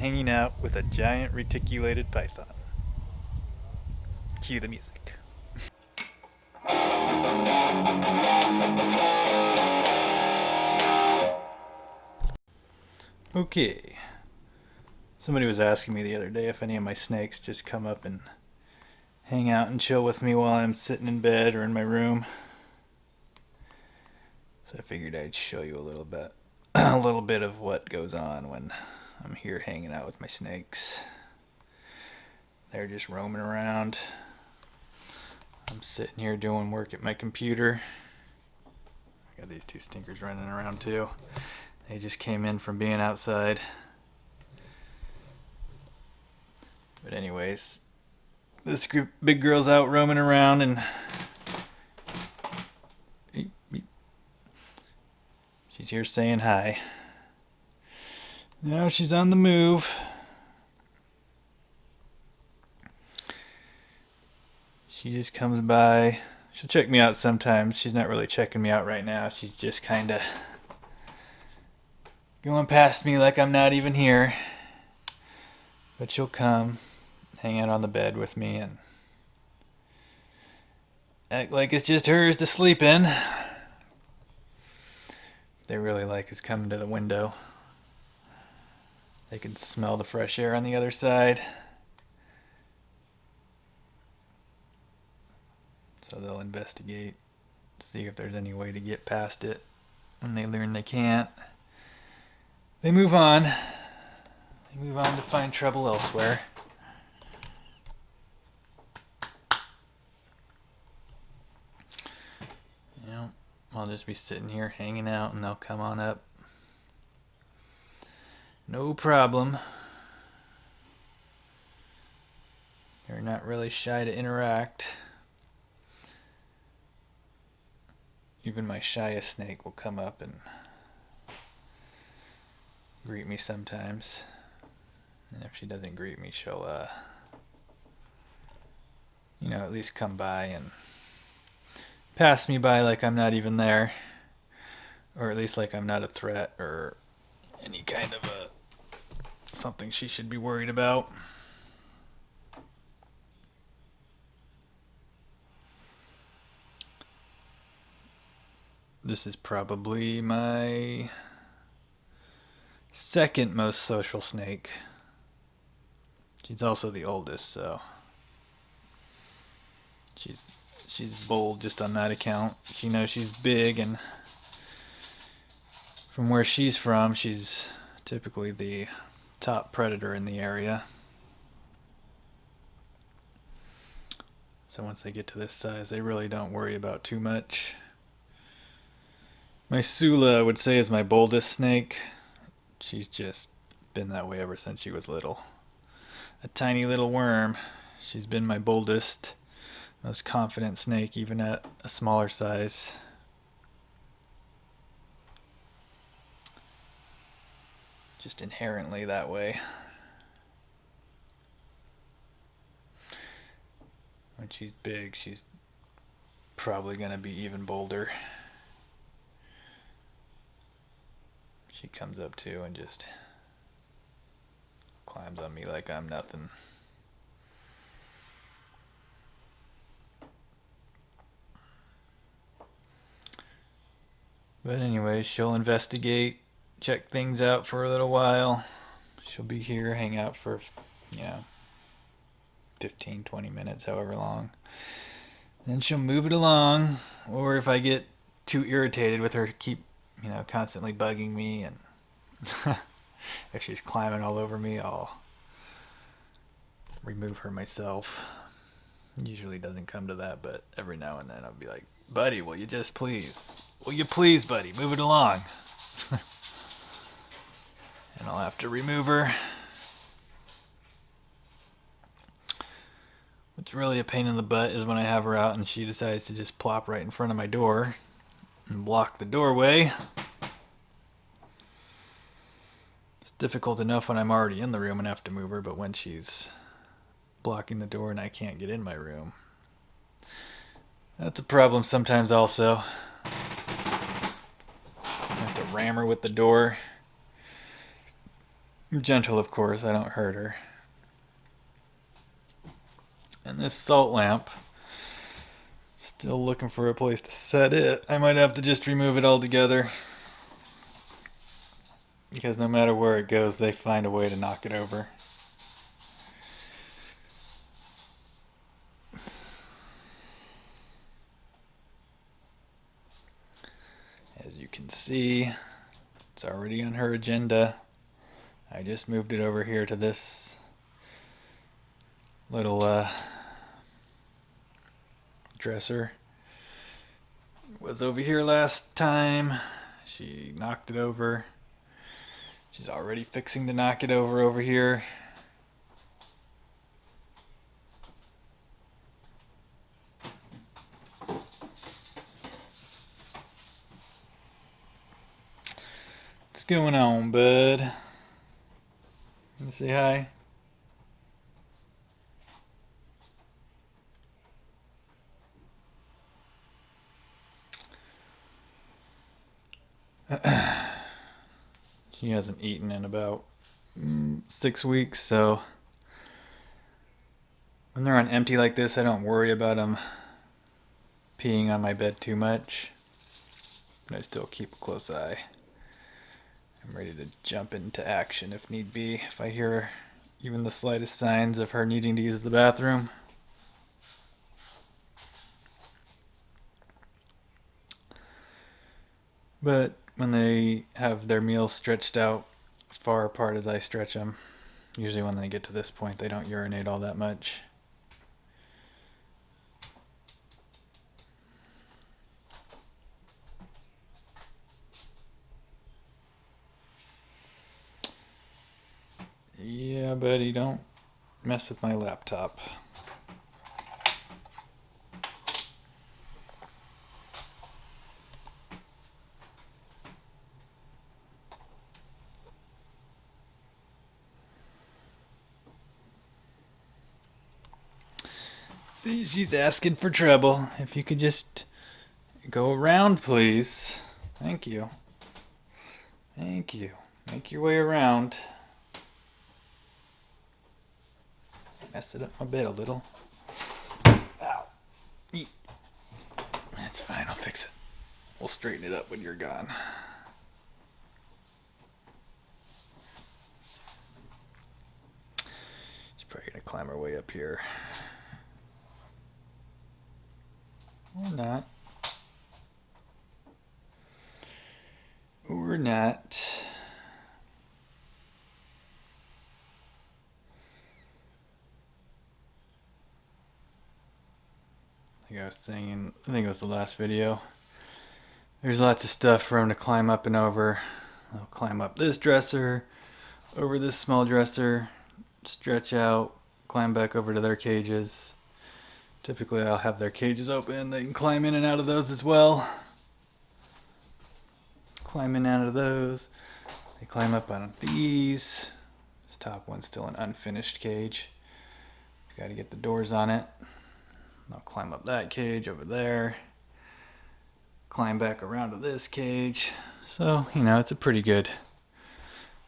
hanging out with a giant reticulated python. Cue the music. Okay. Somebody was asking me the other day if any of my snakes just come up and hang out and chill with me while I'm sitting in bed or in my room. So I figured I'd show you a little bit a little bit of what goes on when I'm here hanging out with my snakes. They're just roaming around. I'm sitting here doing work at my computer. I got these two stinkers running around too. They just came in from being outside. But anyways, this big girl's out roaming around and she's here saying hi. Now she's on the move. She just comes by. She'll check me out sometimes. She's not really checking me out right now. She's just kind of going past me like I'm not even here. But she'll come, hang out on the bed with me, and act like it's just hers to sleep in. They really like is coming to the window. They can smell the fresh air on the other side. So they'll investigate, see if there's any way to get past it. When they learn they can't, they move on. They move on to find trouble elsewhere. You know, I'll just be sitting here hanging out and they'll come on up. No problem. They're not really shy to interact. Even my shyest snake will come up and greet me sometimes. And if she doesn't greet me, she'll, at least come by and pass me by like I'm not even there. Or at least like I'm not a threat or any kind of something she should be worried about. This is probably my second most social snake. She's also the oldest, so she's bold just on that account. She knows she's big, and from where she's from, she's typically the top predator in the area. So once they get to this size, they really don't worry about too much. My Sula, I would say, is my boldest snake. She's just been that way ever since she was little. A tiny little worm. She's been my boldest, most confident snake, even at a smaller size. Just inherently that way. When she's big, she's probably going to be even bolder. She comes up too and just climbs on me like I'm nothing. But anyway, she'll investigate, check things out for a little while. She'll be here, hang out for, 15, 20 minutes, however long. Then she'll move it along, or if I get too irritated with her, keep constantly bugging me, and if she's climbing all over me, I'll remove her myself. Usually doesn't come to that, but every now and then I'll be like, buddy, will you please, buddy, move it along? And I'll have to remove her. What's really a pain in the butt is when I have her out and she decides to just plop right in front of my door and block the doorway. It's difficult enough when I'm already in the room and have to move her, but when she's blocking the door and I can't get in my room, that's a problem sometimes also. I have to ram her with the door. I'm gentle, of course, I don't hurt her. And this salt lamp, still looking for a place to set it. I might have to just remove it altogether. Because no matter where it goes, they find a way to knock it over. As you can see, it's already on her agenda. I just moved it over here to this little dresser. It was over here last time. She knocked it over. She's already fixing to knock it over here. What's going on, bud? You say hi? She hasn't eaten in about 6 weeks, so when they're on empty like this, I don't worry about them peeing on my bed too much, but I still keep a close eye. I'm ready to jump into action if need be, if I hear even the slightest signs of her needing to use the bathroom. But when they have their meals stretched out far apart as I stretch them, usually when they get to this point, they don't urinate all that much. Yeah, buddy, don't mess with my laptop. See, she's asking for trouble. If you could just go around, please. Thank you. Thank you. Make your way around. Messed it up my bed a little. Ow. Eat. That's fine, I'll fix it. We'll straighten it up when you're gone. She's probably gonna climb her way up here. Or not. Or not. Like I was saying, I think it was the last video. There's lots of stuff for them to climb up and over. They'll climb up this dresser, over this small dresser, stretch out, climb back over to their cages. Typically I'll have their cages open. They can climb in and out of those as well. Climb in and out of those. They climb up on these. This top one's still an unfinished cage. You've got to get the doors on it. I'll climb up that cage over there. Climb back around to this cage. So, it's a pretty good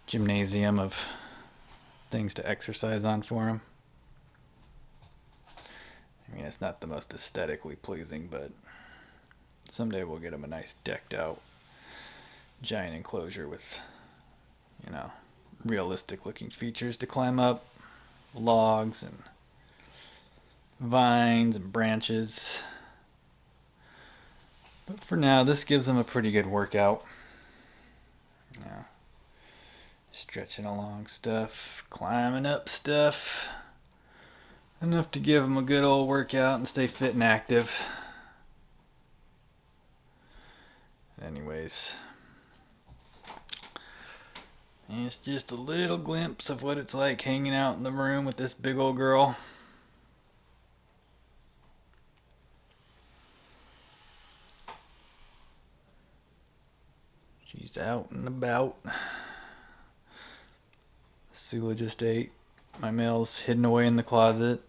gymnasium of things to exercise on for them. I mean, it's not the most aesthetically pleasing, but someday we'll get them a nice decked out giant enclosure with, realistic looking features to climb up, logs and vines and branches. But for now, this gives them a pretty good workout. Stretching along stuff, climbing up stuff. Enough to give them a good old workout and stay fit and active. Anyways, it's just a little glimpse of what it's like hanging out in the room with this big old girl. She's out and about. Sula just ate. My mail's hidden away in the closet.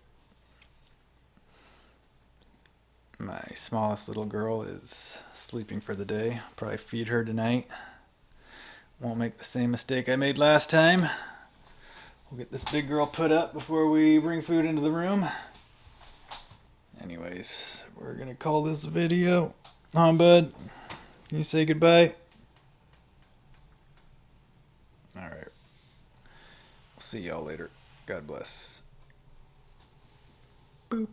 My smallest little girl is sleeping for the day. Probably feed her tonight. Won't make the same mistake I made last time. We'll get this big girl put up before we bring food into the room. Anyways, we're gonna call this video. Bud, can you say goodbye? Alright. We'll see y'all later. God bless. Boop.